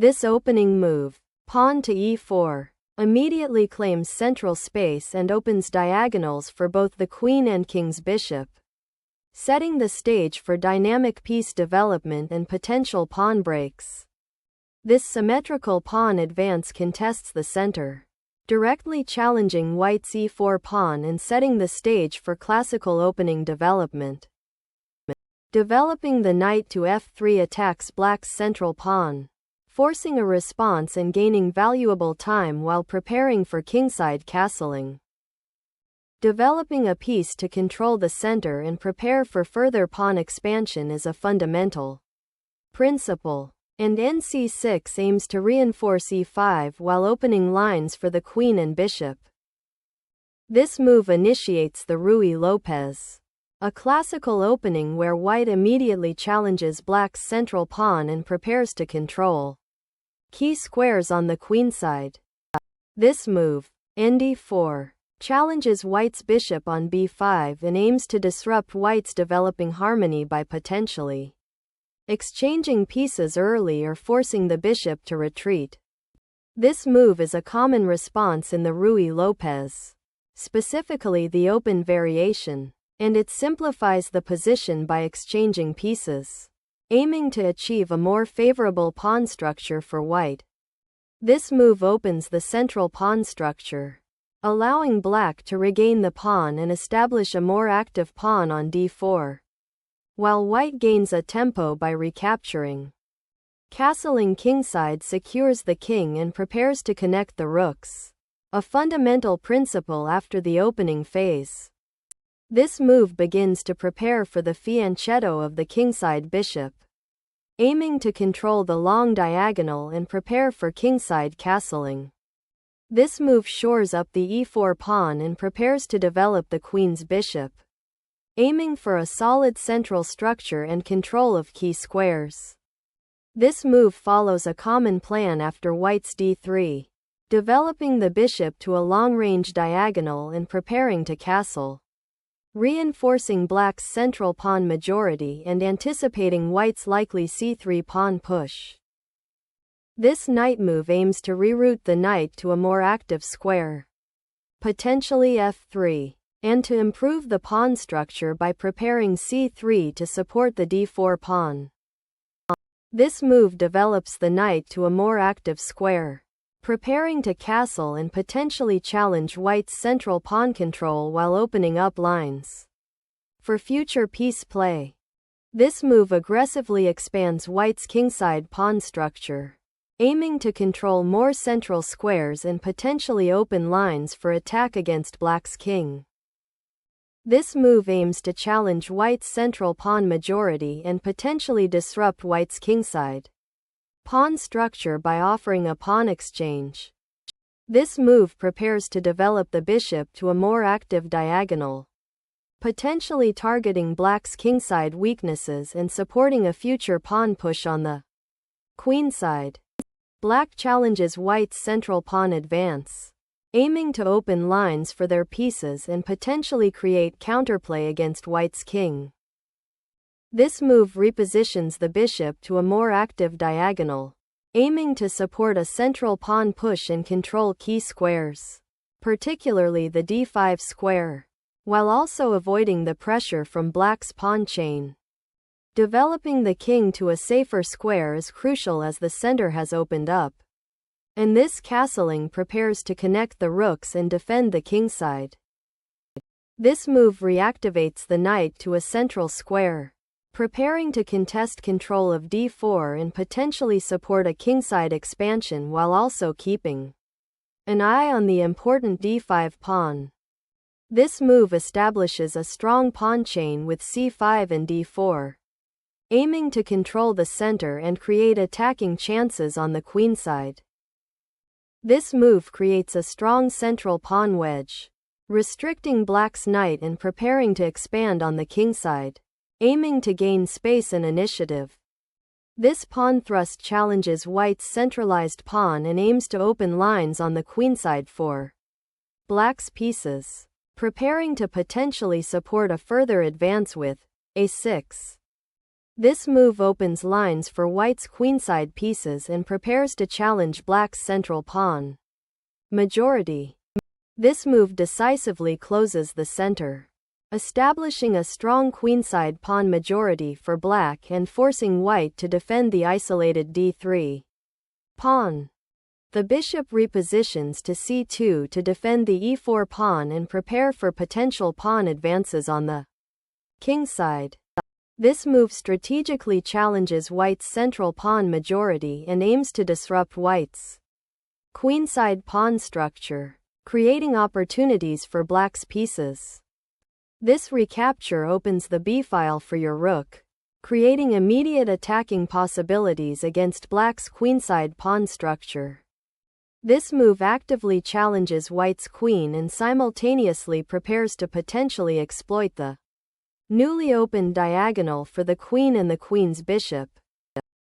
This opening move, pawn to e4, immediately claims central space and opens diagonals for both the queen and king's bishop, setting the stage for dynamic piece development and potential pawn breaks. This symmetrical pawn advance contests the center, directly challenging white's e4 pawn and setting the stage for classical opening development. Developing the knight to f3 attacks black's central pawn, forcing a response and gaining valuable time while preparing for kingside castling. Developing a piece to control the center and prepare for further pawn expansion is a fundamental principle, and nc6 aims to reinforce e5 while opening lines for the queen and bishop. This move initiates the Raul-Lopez, a classical opening where white immediately challenges black's central pawn and prepares to control key squares on the queenside. This move, nd4, challenges white's bishop on b5 and aims to disrupt white's developing harmony by potentially exchanging pieces early or forcing the bishop to retreat. This move is a common response in the Raul-Lopez, specifically the open variation, and it simplifies the position by exchanging pieces, aiming to achieve a more favorable pawn structure for white. This move opens the central pawn structure, allowing black to regain the pawn and establish a more active pawn on d4, while white gains a tempo by recapturing. Castling kingside secures the king and prepares to connect the rooks, a fundamental principle after the opening phase. This move begins to prepare for the fianchetto of the kingside bishop, aiming to control the long diagonal and prepare for kingside castling. This move shores up the e4 pawn and prepares to develop the queen's bishop, aiming for a solid central structure and control of key squares. This move follows a common plan after white's d3, developing the bishop to a long-range diagonal and preparing to castle, reinforcing black's central pawn majority and anticipating white's likely c3 pawn push. This knight move aims to reroute the knight to a more active square, potentially f3, and to improve the pawn structure by preparing c3 to support the d4 pawn. This move develops the knight to a more active square, preparing to castle and potentially challenge white's central pawn control while opening up lines for future piece play. This move aggressively expands white's kingside pawn structure, aiming to control more central squares and potentially open lines for attack against black's king. This move aims to challenge white's central pawn majority and potentially disrupt white's kingside pawn structure by offering a pawn exchange. This move prepares to develop the bishop to a more active diagonal, potentially targeting black's kingside weaknesses and supporting a future pawn push on the queenside. Black challenges white's central pawn advance, aiming to open lines for their pieces and potentially create counterplay against white's king. This move repositions the bishop to a more active diagonal, aiming to support a central pawn push and control key squares, particularly the d5 square, while also avoiding the pressure from black's pawn chain. Developing the king to a safer square is crucial as the center has opened up, and this castling prepares to connect the rooks and defend the kingside. This move reactivates the knight to a central square, preparing to contest control of d4 and potentially support a kingside expansion while also keeping an eye on the important d5 pawn. This move establishes a strong pawn chain with c5 and d4, aiming to control the center and create attacking chances on the queenside. This move creates a strong central pawn wedge, restricting black's knight and preparing to expand on the kingside, aiming to gain space and initiative. This pawn thrust challenges white's centralized pawn and aims to open lines on the queenside for black's pieces, preparing to potentially support a further advance with a6. This move opens lines for white's queenside pieces and prepares to challenge black's central pawn. Majority. This move decisively closes the center, establishing a strong queenside pawn majority for black and forcing white to defend the isolated d3 pawn. The bishop repositions to c2 to defend the e4 pawn and prepare for potential pawn advances on the kingside. This move strategically challenges white's central pawn majority and aims to disrupt white's queenside pawn structure, creating opportunities for black's pieces. This recapture opens the b-file for your rook, creating immediate attacking possibilities against black's queenside pawn structure. This move actively challenges white's queen and simultaneously prepares to potentially exploit the newly opened diagonal for the queen and the queen's bishop.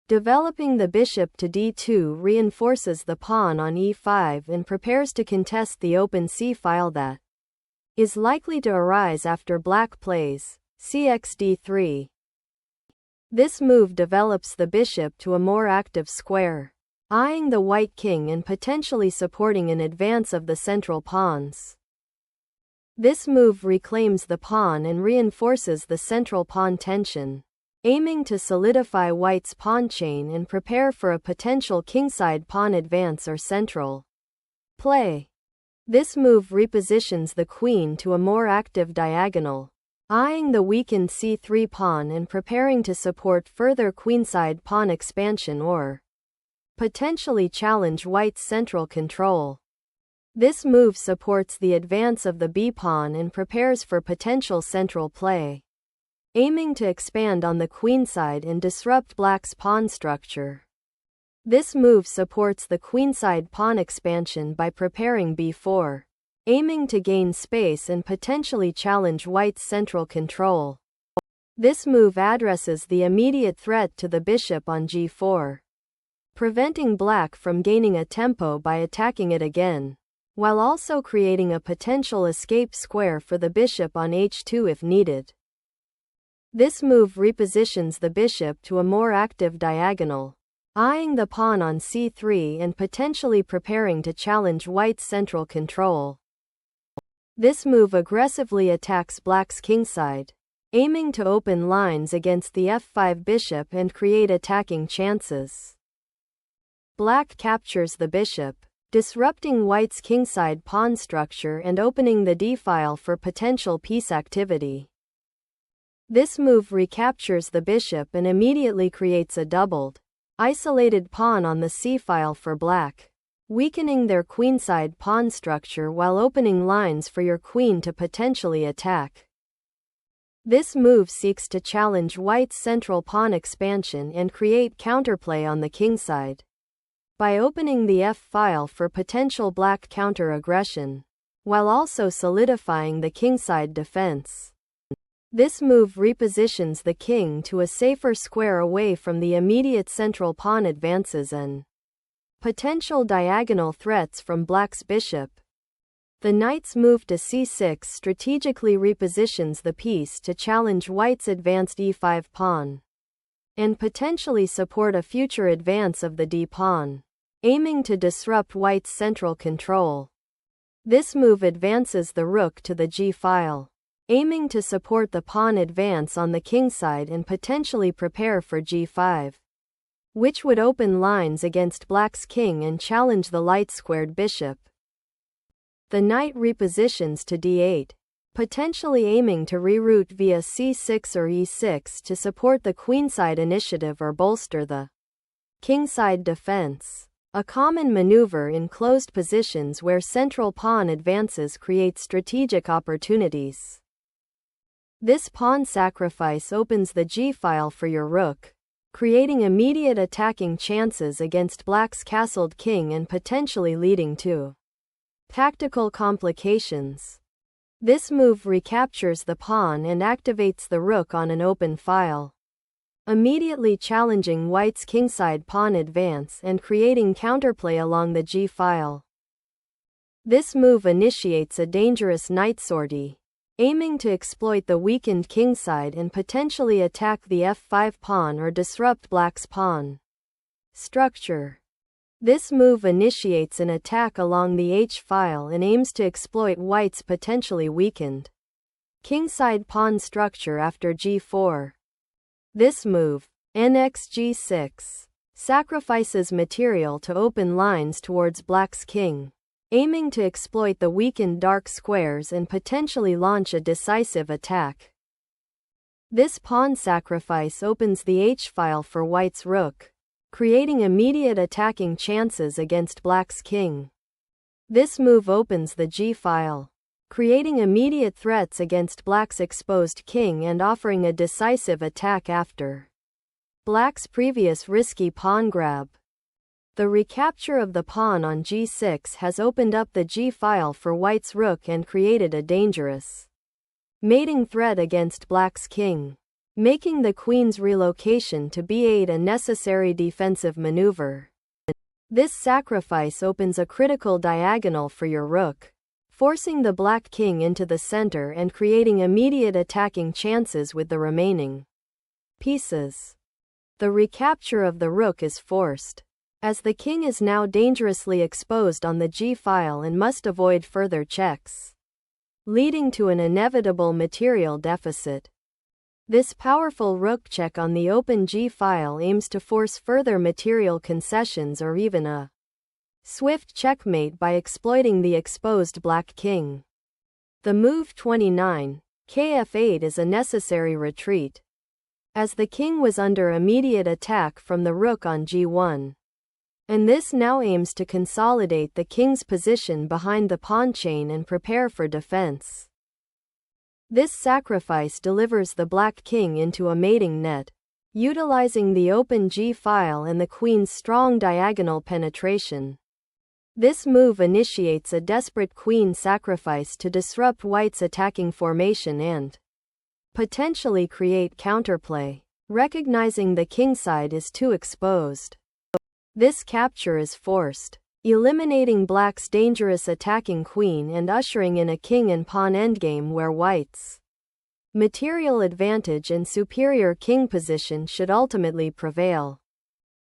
Developing the bishop to d2 reinforces the pawn on e5 and prepares to contest the open c-file that is likely to arise after black plays cxd3. This move develops the bishop to a more active square, eyeing the white king and potentially supporting an advance of the central pawns. This move reclaims the pawn and reinforces the central pawn tension, aiming to solidify white's pawn chain and prepare for a potential kingside pawn advance or central play. This move repositions the queen to a more active diagonal, eyeing the weakened c3 pawn and preparing to support further queenside pawn expansion or potentially challenge white's central control. This move supports the advance of the b-pawn and prepares for potential central play, aiming to expand on the queenside and disrupt black's pawn structure. This move supports the queenside pawn expansion by preparing b4, aiming to gain space and potentially challenge white's central control. This move addresses the immediate threat to the bishop on g4, preventing black from gaining a tempo by attacking it again, while also creating a potential escape square for the bishop on h2 if needed. This move repositions the bishop to a more active diagonal, eyeing the pawn on c3 and potentially preparing to challenge white's central control. This move aggressively attacks black's kingside, aiming to open lines against the f5 bishop and create attacking chances. Black captures the bishop, disrupting white's kingside pawn structure and opening the d-file for potential piece activity. This move recaptures the bishop and immediately creates a doubled, isolated pawn on the c-file for black, weakening their queenside pawn structure while opening lines for your queen to potentially attack. This move seeks to challenge white's central pawn expansion and create counterplay on the kingside, by opening the f-file for potential black counter-aggression, while also solidifying the kingside defense. This move repositions the king to a safer square away from the immediate central pawn advances and potential diagonal threats from black's bishop. The knight's move to c6 strategically repositions the piece to challenge white's advanced e5 pawn, and potentially support a future advance of the d-pawn, aiming to disrupt white's central control. This move advances the rook to the g-file, aiming to support the pawn advance on the kingside and potentially prepare for g5, which would open lines against black's king and challenge the light-squared bishop. The knight repositions to d8, potentially aiming to reroute via c6 or e6 to support the queenside initiative or bolster the kingside defense, a common maneuver in closed positions where central pawn advances create strategic opportunities. This pawn sacrifice opens the g-file for your rook, creating immediate attacking chances against black's castled king and potentially leading to tactical complications. This move recaptures the pawn and activates the rook on an open file, immediately challenging white's kingside pawn advance and creating counterplay along the g-file. This move initiates a dangerous knight sortie, aiming to exploit the weakened kingside and potentially attack the f5 pawn or disrupt black's pawn structure. This move initiates an attack along the h-file and aims to exploit white's potentially weakened kingside pawn structure after g4. This move, nxg6, sacrifices material to open lines towards black's king, aiming to exploit the weakened dark squares and potentially launch a decisive attack. This pawn sacrifice opens the h-file for white's rook, creating immediate attacking chances against black's king. This move opens the g-file, creating immediate threats against black's exposed king and offering a decisive attack after black's previous risky pawn grab. The recapture of the pawn on g6 has opened up the g-file for white's rook and created a dangerous mating threat against black's king, making the queen's relocation to b8 a necessary defensive maneuver. This sacrifice opens a critical diagonal for your rook, forcing the black king into the center and creating immediate attacking chances with the remaining pieces. The recapture of the rook is forced, as the king is now dangerously exposed on the g-file and must avoid further checks, leading to an inevitable material deficit. This powerful rook check on the open g-file aims to force further material concessions or even a swift checkmate by exploiting the exposed black king. The move 29, kf8 is a necessary retreat, as the king was under immediate attack from the rook on g1. And this now aims to consolidate the king's position behind the pawn chain and prepare for defense. This sacrifice delivers the black king into a mating net, utilizing the open g-file and the queen's strong diagonal penetration. This move initiates a desperate queen sacrifice to disrupt white's attacking formation and potentially create counterplay, recognizing the kingside is too exposed. This capture is forced, eliminating black's dangerous attacking queen and ushering in a king and pawn endgame where white's material advantage and superior king position should ultimately prevail.